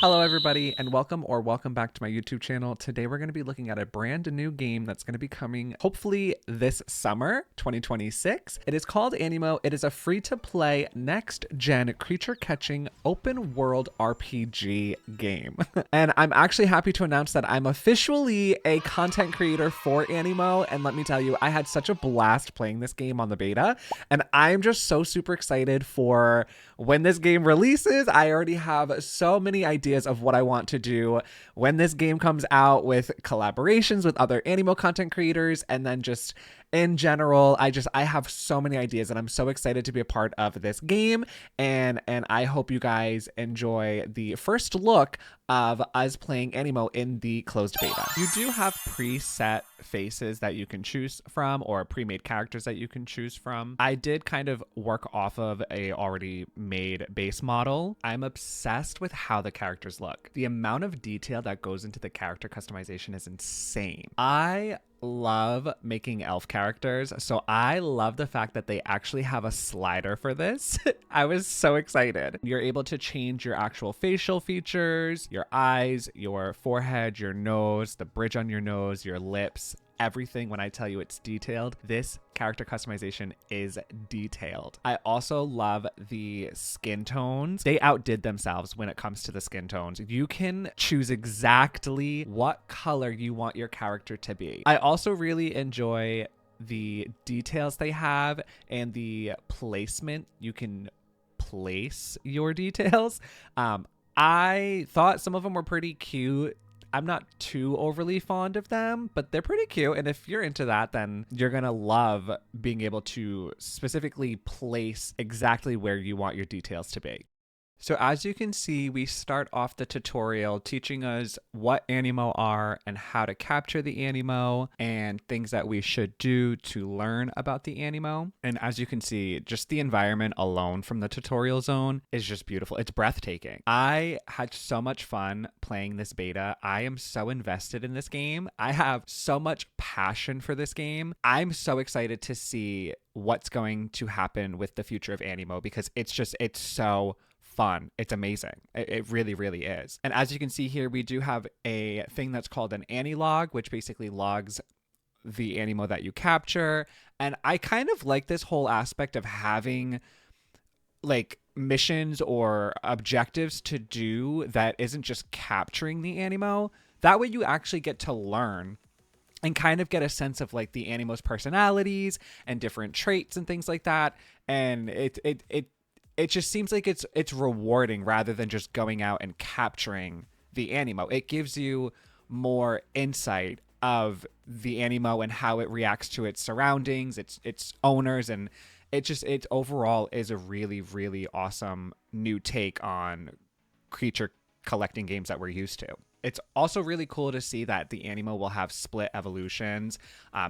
Hello everybody and welcome back to my YouTube channel. Today we're going to be looking at a brand new game that's going to be coming hopefully this summer 2026. It is called Animo. It is a free-to-play next-gen creature-catching open world RPG game. And I'm actually happy to announce that I'm officially a content creator for Animo, and let me tell you, I had such a blast playing this game on the beta, and I'm just so super excited for when this game releases. I already have so many ideas of what I want to do when this game comes out, with collaborations with other Animo content creators, and then just in general, I have so many ideas, and I'm so excited to be a part of this game, and I hope you guys enjoy the first look of us playing Animo in the closed beta. You do have preset faces that you can choose from, or pre-made characters that you can choose from. I did kind of work off of a already made base model. I'm obsessed with how the characters look. The amount of detail that goes into the character customization is insane. I love making elf characters, so I love the fact that they actually have a slider for this. I was so excited. You're able to change your actual facial features, your eyes, your forehead, your nose, the bridge on your nose, your lips, everything. When I tell you it's detailed, this character customization is detailed. I also love the skin tones. They outdid themselves when it comes to the skin tones. You can choose exactly what color you want your character to be. I also really enjoy the details they have and the placement. You can place your details. I thought some of them were pretty cute. I'm not too overly fond of them, but they're pretty cute. And if you're into that, then you're going to love being able to specifically place exactly where you want your details to be. So as you can see, we start off the tutorial teaching us what Animo are and how to capture the Animo and things that we should do to learn about the Animo. And as you can see, just the environment alone from the tutorial zone is just beautiful. It's breathtaking. I had so much fun playing this beta. I am so invested in this game. I have so much passion for this game. I'm so excited to see what's going to happen with the future of Animo, because it's so fun. It's amazing. It really, really is. And as you can see here, we do have a thing that's called an Anilog, which basically logs the Animo that you capture. And I kind of like this whole aspect of having like missions or objectives to do that isn't just capturing the Animo. That way you actually get to learn and kind of get a sense of like the Animo's personalities and different traits and things like that. And it just seems like it's rewarding rather than just going out and capturing the Animo. It gives you more insight of the Animo and how it reacts to its surroundings, its owners, and it overall is a really, really awesome new take on creature collecting games that we're used to. It's also really cool to see that the Animo will have split evolutions.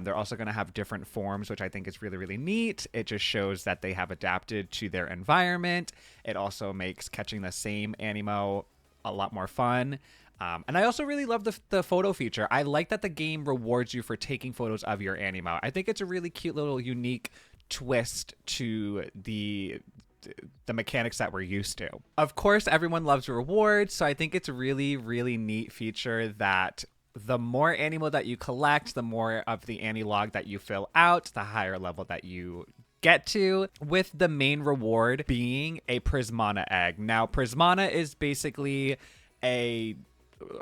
They're also going to have different forms, which I think is really, really neat. It just shows that they have adapted to their environment. It also makes catching the same Animo a lot more fun. And I also really love the photo feature. I like that the game rewards you for taking photos of your Animo. I think it's a really cute little unique twist to the mechanics that we're used to. Of course, everyone loves rewards, so I think it's a really, really neat feature that the more Animo that you collect, the more of the Anilog that you fill out, the higher level that you get to, with the main reward being a Prismana egg. Now, Prismana is basically a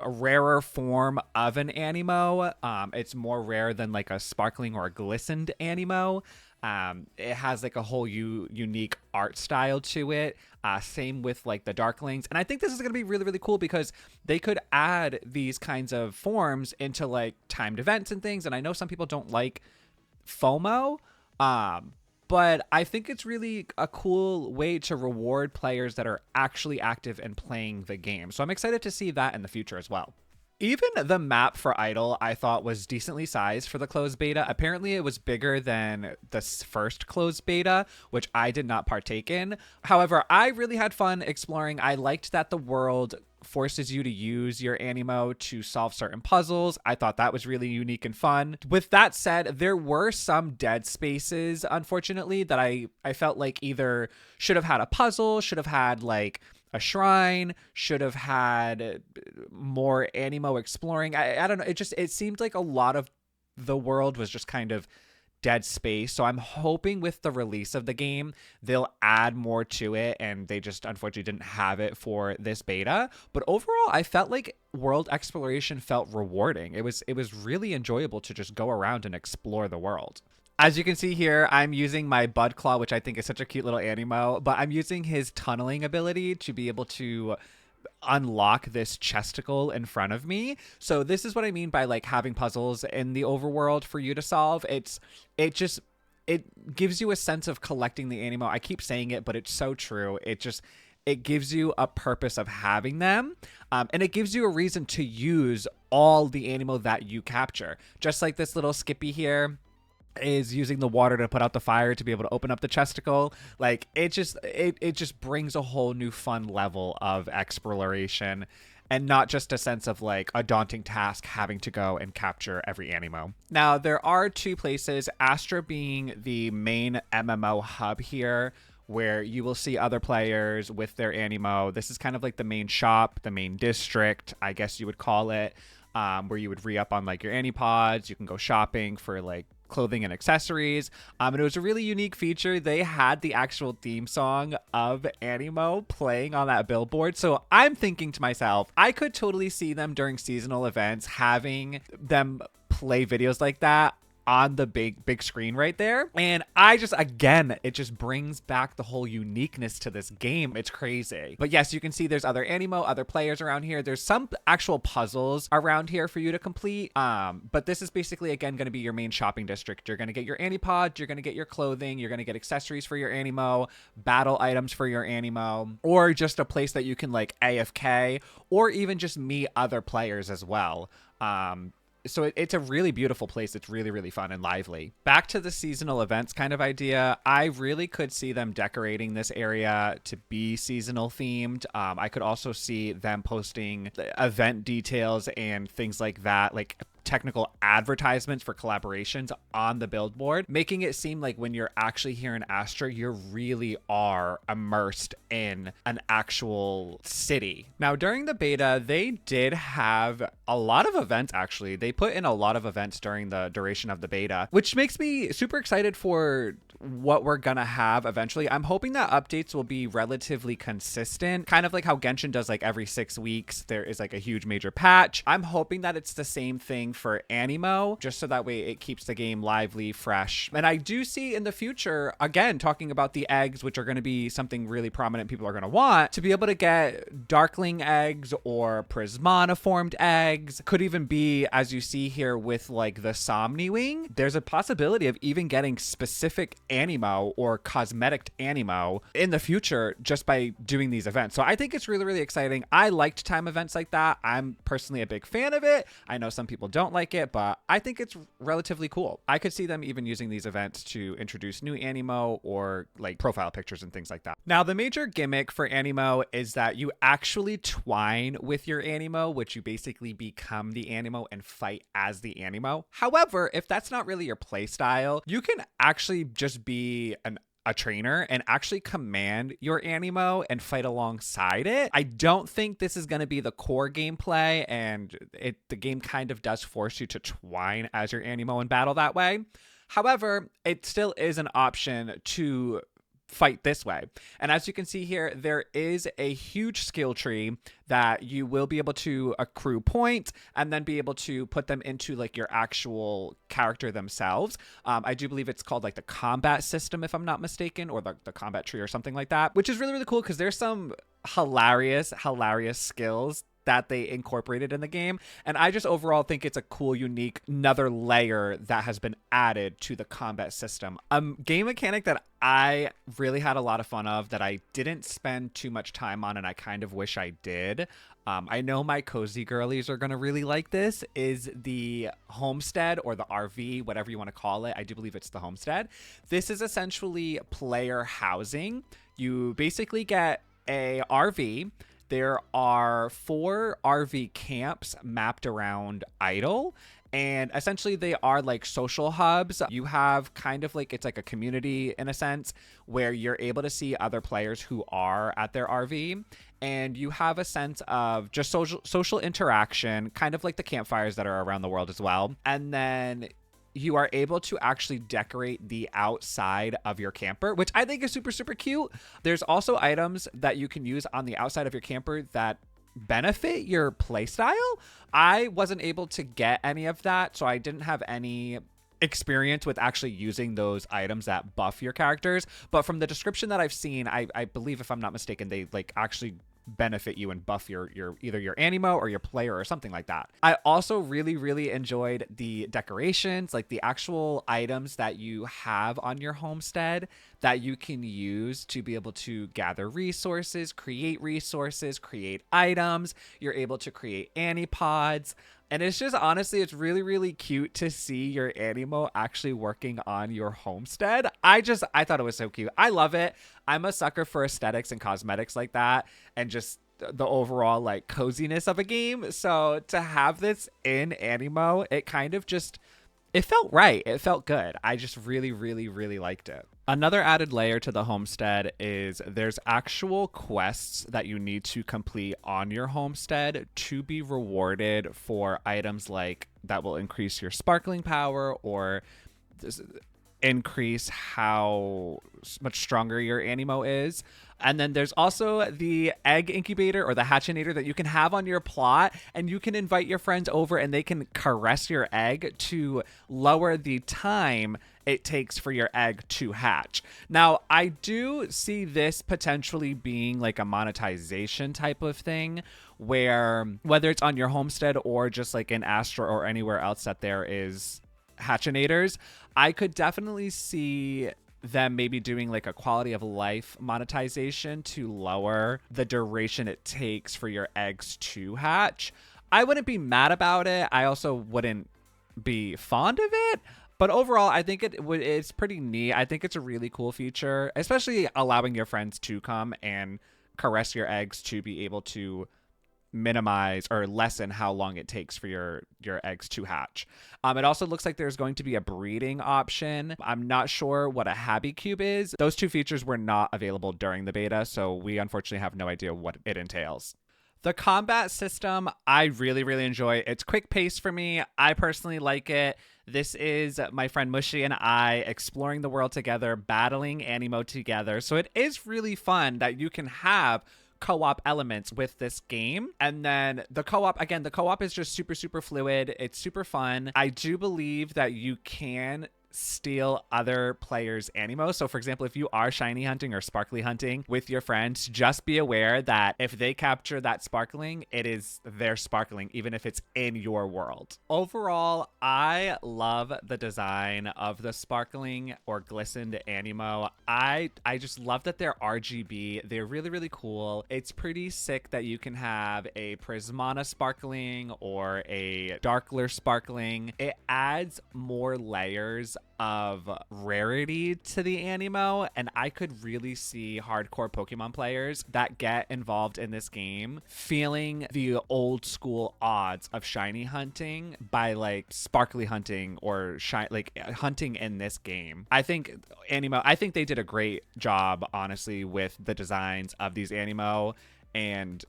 rarer form of an Animo. It's more rare than like a sparkling or a glistened Animo. It has like a whole unique art style to it. Same with like the Darklings. And I think this is going to be really, really cool because they could add these kinds of forms into like timed events and things. And I know some people don't like FOMO, but I think it's really a cool way to reward players that are actually active and playing the game. So I'm excited to see that in the future as well. Even the map for Idle, I thought, was decently sized for the closed beta. Apparently, it was bigger than the first closed beta, which I did not partake in. However, I really had fun exploring. I liked that the world forces you to use your Animo to solve certain puzzles. I thought that was really unique and fun. With that said, there were some dead spaces, unfortunately, that I felt like either should have had a puzzle, should have had like a shrine, should have had more Animo exploring. I don't know. It seemed like a lot of the world was just kind of dead space. So I'm hoping with the release of the game, they'll add more to it, and they just unfortunately didn't have it for this beta. But overall, I felt like world exploration felt rewarding. It was really enjoyable to just go around and explore the world. As you can see here, I'm using my Bud Claw, which I think is such a cute little Animo, but I'm using his tunneling ability to be able to unlock this chesticle in front of me. So this is what I mean by like having puzzles in the overworld for you to solve. It gives you a sense of collecting the Animo. I keep saying it, but it's so true. It gives you a purpose of having them, and it gives you a reason to use all the Animo that you capture. Just like this little Skippy here is using the water to put out the fire to be able to open up the chesticle. Like it just brings a whole new fun level of exploration, and not just a sense of like a daunting task having to go and capture every Animo. Now there are two places, Astra being the main MMO hub here, where you will see other players with their Animo. This is kind of like the main shop, the main district, I guess you would call it, where you would re-up on like your Anipods. You can go shopping for like clothing and accessories, and it was a really unique feature. They had the actual theme song of Animo playing on that billboard, so I'm thinking to myself, I could totally see them during seasonal events having them play videos like that on the big screen right there. And it just brings back the whole uniqueness to this game. It's crazy. But yes, you can see there's other Animo, other players around here. There's some actual puzzles around here for you to complete. But this is basically, again, going to be your main shopping district. You're going to get your Anipod, you're going to get your clothing, you're going to get accessories for your Animo, battle items for your Animo, or just a place that you can like AFK, or even just meet other players as well. So it's a really beautiful place. It's really, really fun and lively. Back to the seasonal events kind of idea. I really could see them decorating this area to be seasonal themed. I could also see them posting event details and things like that, like technical advertisements for collaborations on the billboard, making it seem like when you're actually here in Astra, you really are immersed in an actual city. Now, during the beta, they did have a lot of events, actually. They put in a lot of events during the duration of the beta, which makes me super excited for what we're gonna have eventually. I'm hoping that updates will be relatively consistent, kind of like how Genshin does, like every 6 weeks there is like a huge major patch. I'm hoping that it's the same thing for Animo, just so that way it keeps the game lively, fresh. And I do see in the future, again, talking about the eggs, which are going to be something really prominent people are going to want, to be able to get Darkling eggs or Prismana formed eggs. Could even be, as you see here with like the Somni Wing, there's a possibility of even getting specific Animo or cosmetic Animo in the future just by doing these events. So I think it's really, really exciting. I liked time events like that. I'm personally a big fan of it. I know some people don't like it, but I think it's relatively cool. I could see them even using these events to introduce new Animo or like profile pictures and things like that. Now, the major gimmick for Animo is that you actually twine with your Animo, which you basically become the Animo and fight as the Animo. However, if that's not really your play style, you can actually just be a trainer and actually command your Animo and fight alongside it. I don't think this is going to be the core gameplay, and the game kind of does force you to twine as your Animo in battle that way. However, it still is an option to fight this way. And as you can see here, there is a huge skill tree that you will be able to accrue points and then be able to put them into like your actual character themselves. I do believe it's called like the combat system, if I'm not mistaken, or the combat tree or something like that, which is really, really cool because there's some hilarious skills that they incorporated in the game. And I just overall think it's a cool, unique, another layer that has been added to the combat system. Game mechanic that I really had a lot of fun of that I didn't spend too much time on, and I kind of wish I did. I know my cozy girlies are going to really like this, is the Homestead or the RV, whatever you want to call it. I do believe it's the Homestead. This is essentially player housing. You basically get a RV. There are 4 RV camps mapped around Idle, And essentially they are like social hubs. You have kind of like, it's like a community in a sense where you're able to see other players who are at their RV, and you have a sense of just social interaction, kind of like the campfires that are around the world as well. And then you are able to actually decorate the outside of your camper, which I think is super, super cute. There's also items that you can use on the outside of your camper that benefit your playstyle. I wasn't able to get any of that, so I didn't have any experience with actually using those items that buff your characters. But from the description that I've seen, I believe, if I'm not mistaken, they like actually benefit you and buff your either your Animo or your player or something like that. I also really enjoyed the decorations, like the actual items that you have on your homestead that you can use to be able to gather resources, create items. You're able to create Anipods. And it's just, honestly, it's really cute to see your Animo actually working on your homestead. I thought it was so cute. I love it. I'm a sucker for aesthetics and cosmetics like that, and just the overall like coziness of a game. So to have this in Animo, it kind of just, it felt right. It felt good. I just really liked it. Another added layer to the homestead is there's actual quests that you need to complete on your homestead to be rewarded for items like that will increase your sparkling power or increase how much stronger your Animo is. And then there's also the egg incubator or the hatchinator that you can have on your plot, and you can invite your friends over and they can caress your egg to lower the time it takes for your egg to hatch. Now, I do see this potentially being like a monetization type of thing, where whether it's on your homestead or just like in Astra or anywhere else that there is hatchinators, I could definitely see them maybe doing like a quality of life monetization to lower the duration it takes for your eggs to hatch. I wouldn't be mad about it. I also wouldn't be fond of it. But overall, I think it's pretty neat. I think it's a really cool feature, especially allowing your friends to come and caress your eggs to be able to minimize or lessen how long it takes for your eggs to hatch. It also looks like there's going to be a breeding option. I'm not sure what a Happy Cube is. Those two features were not available during the beta, so we unfortunately have no idea what it entails. The combat system, I really enjoy. It's quick pace for me. I personally like it. This is my friend Mushy and I exploring the world together, battling Animo together. So it is really fun that you can have co-op elements with this game. And then the co-op is just super fluid. It's super fun. I do believe that you can steal other players' Animo. So for example, if you are shiny hunting or sparkly hunting with your friends, just be aware that if they capture that sparkling, it is their sparkling, even if it's in your world. Overall, I love the design of the sparkling or glistened Animo. I just love that they're RGB. They're really cool. It's pretty sick that you can have a Prismana sparkling or a Darkler sparkling. It adds more layers of rarity to the Animo, and I could really see hardcore Pokemon players that get involved in this game feeling the old school odds of shiny hunting by like sparkly hunting or hunting in this game. I think they did a great job, honestly, with the designs of these Animo and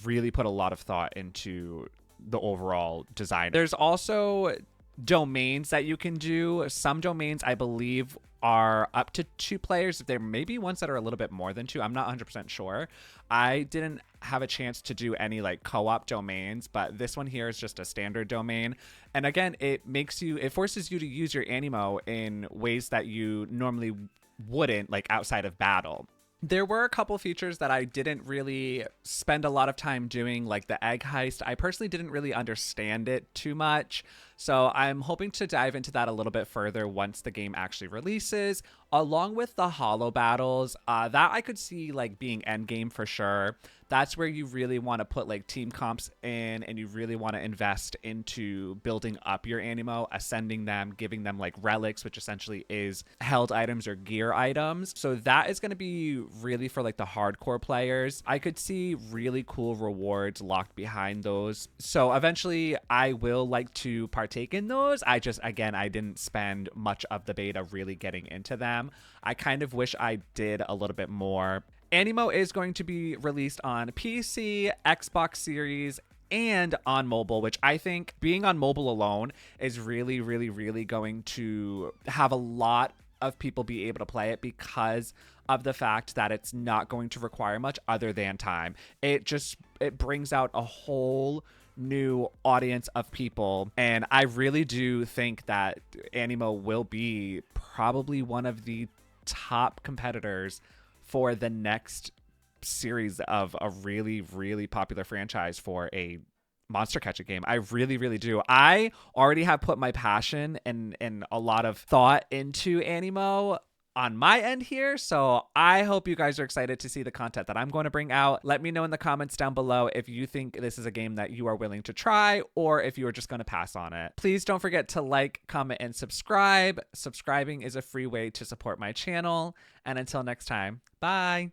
really put a lot of thought into the overall design. There's also domains that you can do. Some domains, I believe, are up to 2 players. There may be ones that are a little bit more than 2. I'm not 100% sure. I didn't have a chance to do any like co-op domains, but this one here is just a standard domain. And again, it forces you to use your Animo in ways that you normally wouldn't, like outside of battle. There were a couple features that I didn't really spend a lot of time doing, like the egg heist. I personally didn't really understand it too much, so I'm hoping to dive into that a little bit further once the game actually releases, along with the holo battles. That I could see like being end game for sure. That's where you really want to put like team comps in, and you really want to invest into building up your Animo, ascending them, giving them like relics, which essentially is held items or gear items. So that is going to be really for like the hardcore players. I could see really cool rewards locked behind those. So eventually I will like to partake in those. I just, again, I didn't spend much of the beta really getting into them. I kind of wish I did a little bit more. Animo is going to be released on PC, Xbox Series, and on mobile, which I think being on mobile alone is really, really, really going to have a lot of people be able to play it because of the fact that it's not going to require much other than time. It brings out a whole new audience of people, and I really do think that Animo will be probably one of the top competitors for the next series of a really, really popular franchise for a monster catcher game. I really, really do. I already have put my passion and a lot of thought into Animo on my end here, so I hope you guys are excited to see the content that I'm going to bring out. Let me know in the comments down below if you think this is a game that you are willing to try or if you are just going to pass on it. Please don't forget to like, comment, and subscribe. Subscribing is a free way to support my channel, and until next time, bye.